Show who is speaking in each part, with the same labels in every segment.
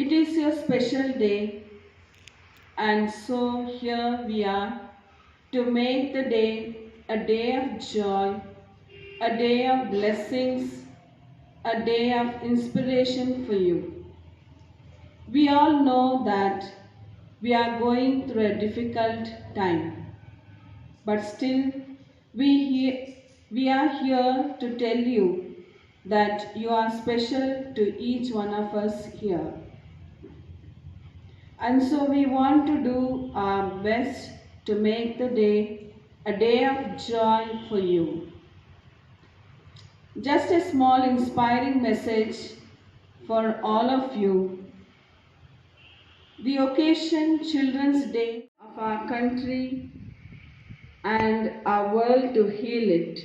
Speaker 1: It is a special day, and so here we are to make the day a day of joy, a day of blessings, a day of inspiration for you. We all know that we are going through a difficult time, but still we are here to tell you that you are special to each one of us here. And so we want to do our best to make the day a day of joy for you. Just a small inspiring message for all of you. The occasion Children's Day of our country and our world to heal it.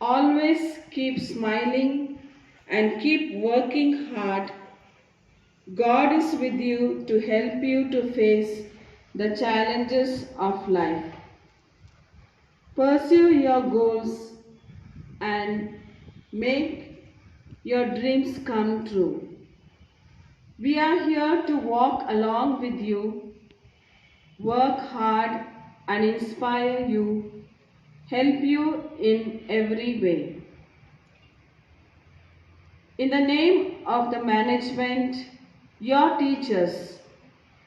Speaker 1: Always keep smiling and keep working hard. God is with you to help you to face the challenges of life. Pursue your goals and make your dreams come true. We are here to walk along with you, work hard and inspire you, help you in every way. In the name of the management, your teachers,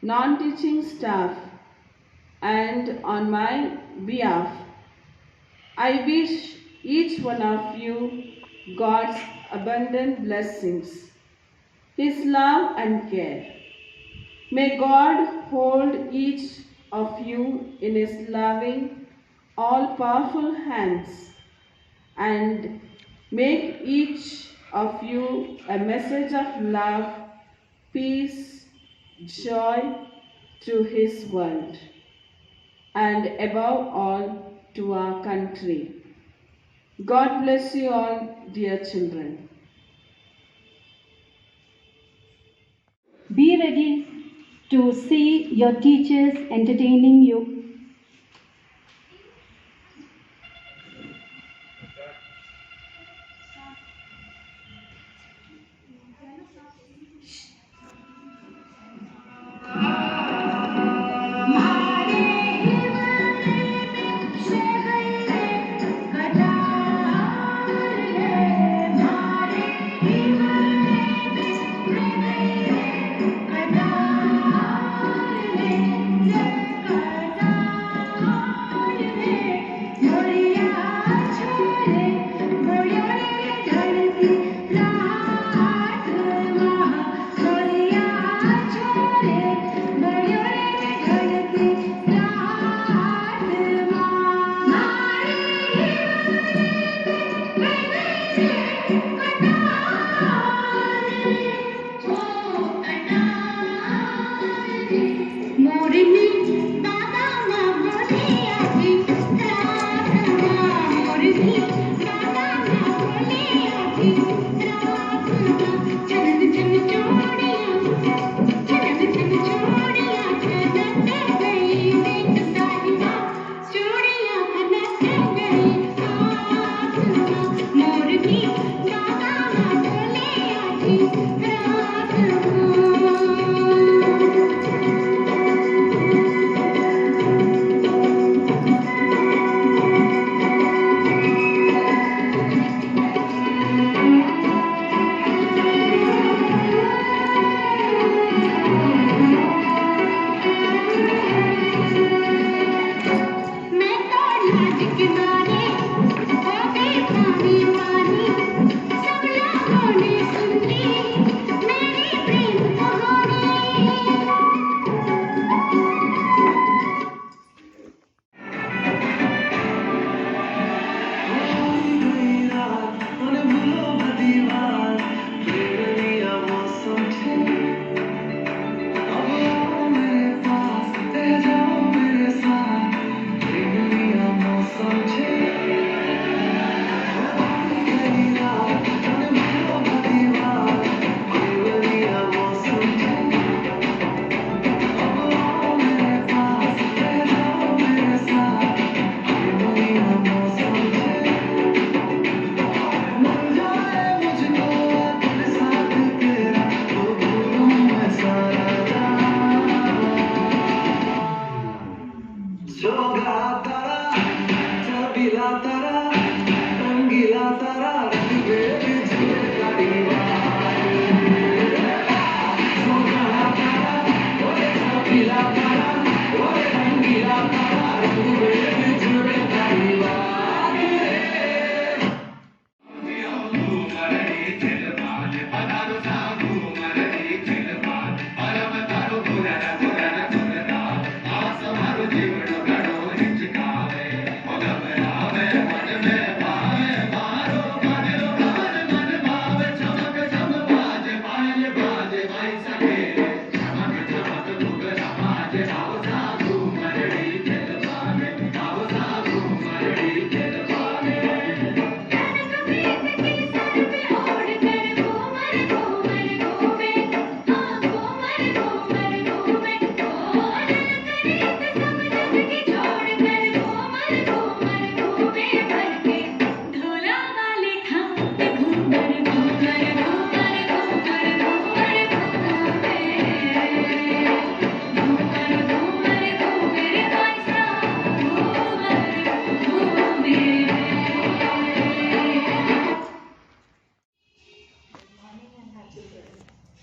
Speaker 1: non-teaching staff, and on my behalf, I wish each one of you God's abundant blessings, His love and care. May God hold each of you in His loving, all-powerful hands and make each of you a message of love, peace, joy to His world, and above all to our country. God bless you all, dear children.
Speaker 2: Be ready to see your teachers entertaining you.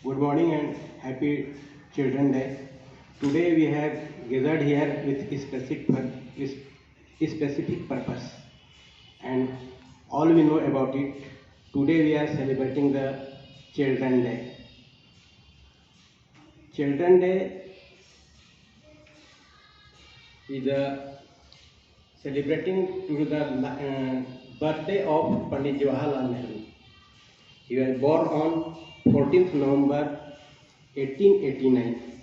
Speaker 3: Good morning and happy Children's Day. Today we have gathered here with a specific purpose, and all we know about it. Today we are celebrating the Children's Day. Children's Day is celebrating to the birthday of Pandit Jawaharlal Nehru. He was born on 14th November 1889.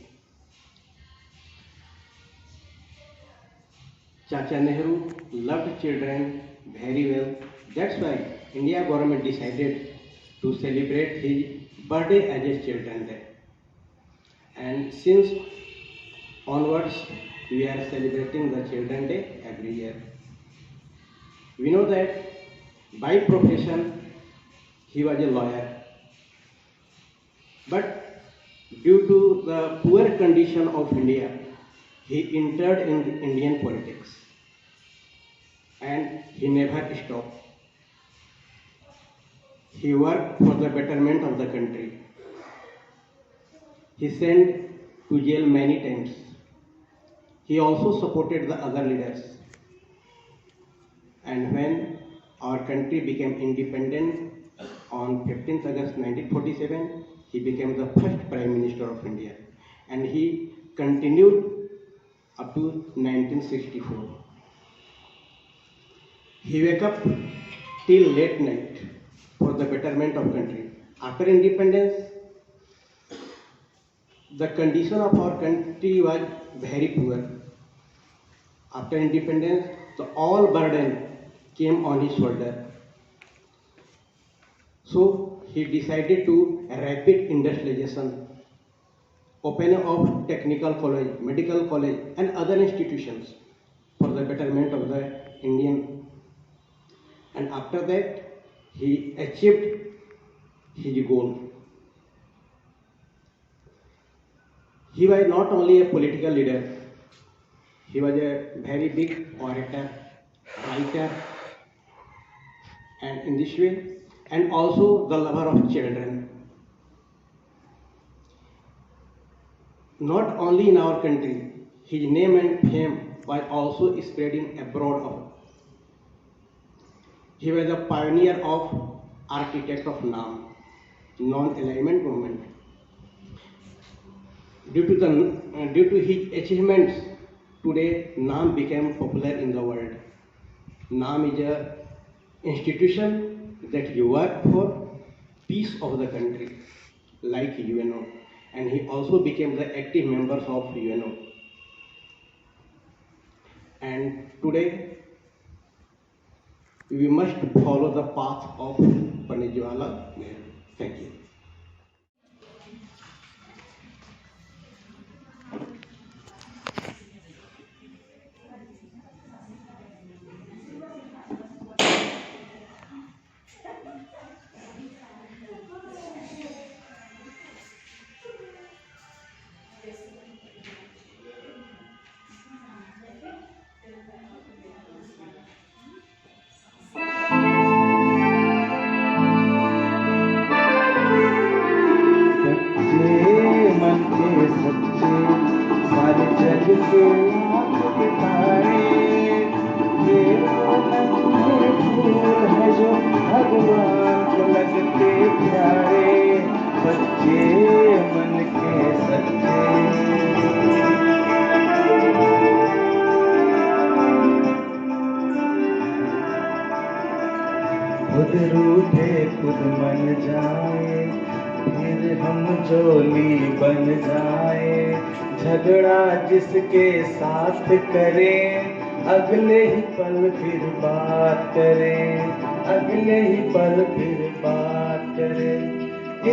Speaker 3: Chacha Nehru loved children very well. That's why India government decided to celebrate his birthday as a Children's Day. And since onwards, we are celebrating the Children's Day every year. We know that by profession, he was a lawyer. But due to the poor condition of India, he entered in Indian politics and he never stopped. He worked for the betterment of the country. He sent to jail many times. He also supported the other leaders. And when our country became independent on 15th August 1947, he became the first Prime Minister of India, and he continued up to 1964. He wake up till late night for the betterment of country. After independence, the condition of our country was very poor. After independence, the all burden came on his shoulder. So he decided to rapid industrialization, opening of technical college, medical college and other institutions for the betterment of the Indian. And after that, he achieved his goal. He was not only a political leader, he was a very big orator, writer, and in this way, and also the lover of children. Not only in our country, his name and fame was also spreading abroad. He was a pioneer of architect of NAM, non-alignment movement. Due to his achievements, today NAM became popular in the world. NAM is an institution that you work for peace of the country, like UNO, and he also became the active members of UNO. And today, we must follow the path of Pandit Jawaharlal Nehru. Thank you.
Speaker 4: प्यारे, बच्चे मन के सच्चे। खुद रूठे खुद मन जाए, फिर हम जोली बन जाए। झगड़ा जिसके साथ करें, अगले ही पल फिर बात करें, अगले ही पल फिर बात करें।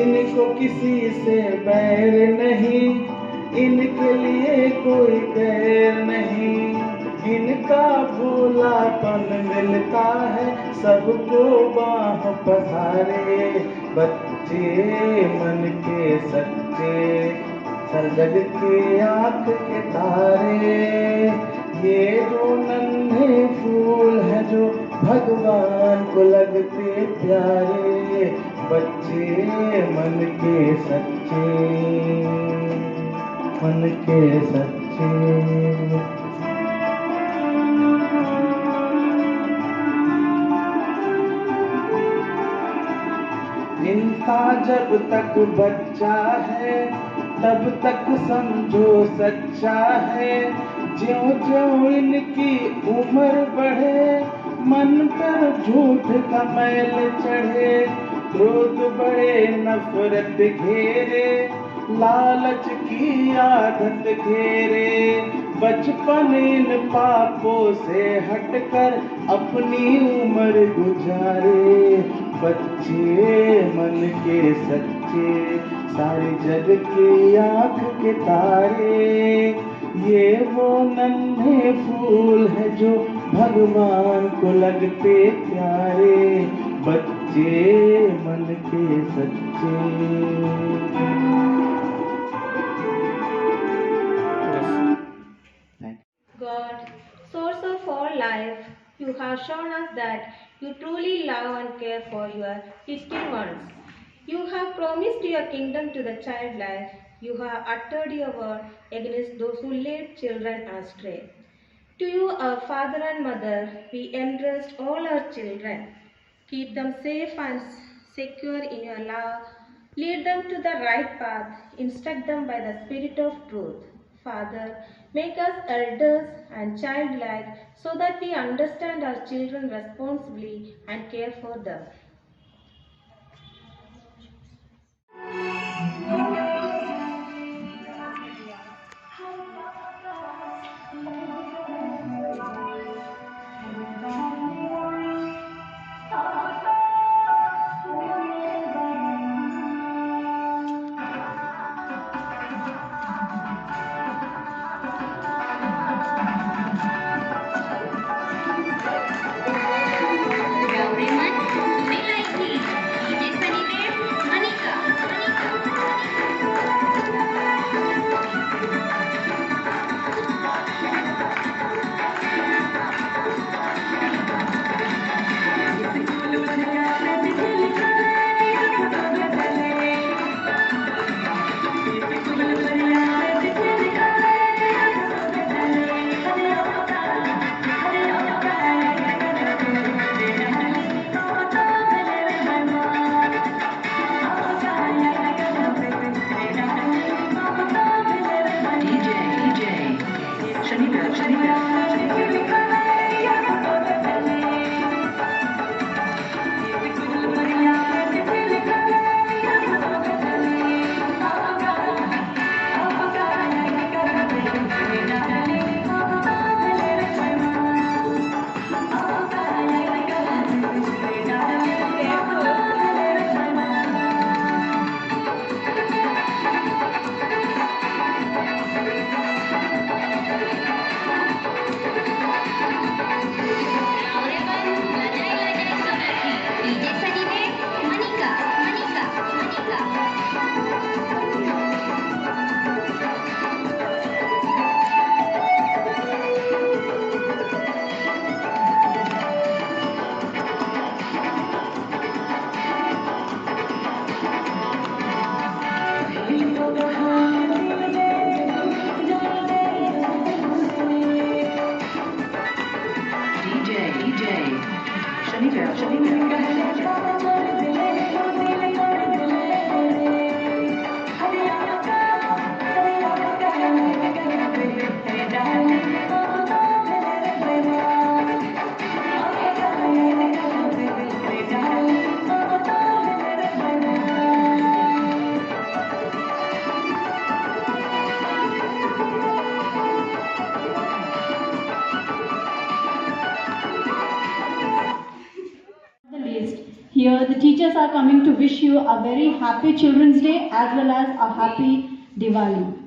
Speaker 4: इनको किसी से बैर नहीं, इनके लिए कोई गैर नहीं। इनका भोलापन मिलता है सबको बाह पसारे, बच्चे मन के सच्चे, सरजग के आँख के तारे। ये जो नन्हे फूल हैं जो भगवान को लगते प्यारे, बच्चे मन के सच्चे, मन के सच्चे। इंसान जब तक बच्चा है तब तक समझो सच्चा है। ज्यों ज्यों इनकी उम्र बढ़े, मन पर झूठ का मैल चढ़े। क्रोध बढ़े नफरत घेरे, लालच की आदत घेरे। बचपन इन पापों से हटकर अपनी उम्र गुजारे, बच्चे मन के सच्चे, सारे जग की आँख के तारे। ये वो नन्हे फूल है जो भगवान को लगते प्यारे, बच्चे मन के सच्चे।
Speaker 5: God, source of all life, you have shown us that you truly love and care for your little ones. You have promised your kingdom to the child life. You have uttered your word against those who lead children astray. To you, our Father and Mother, we entrust all our children. Keep them safe and secure in your love. Lead them to the right path. Instruct them by the Spirit of truth. Father, make us elders and childlike so that we understand our children responsibly and care for them.
Speaker 6: Everyone, today
Speaker 2: teachers are coming to wish you a very happy Children's Day as well as a happy Diwali.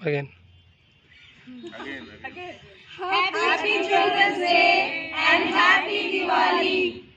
Speaker 6: Again.
Speaker 7: Happy Children's Day and Happy Diwali.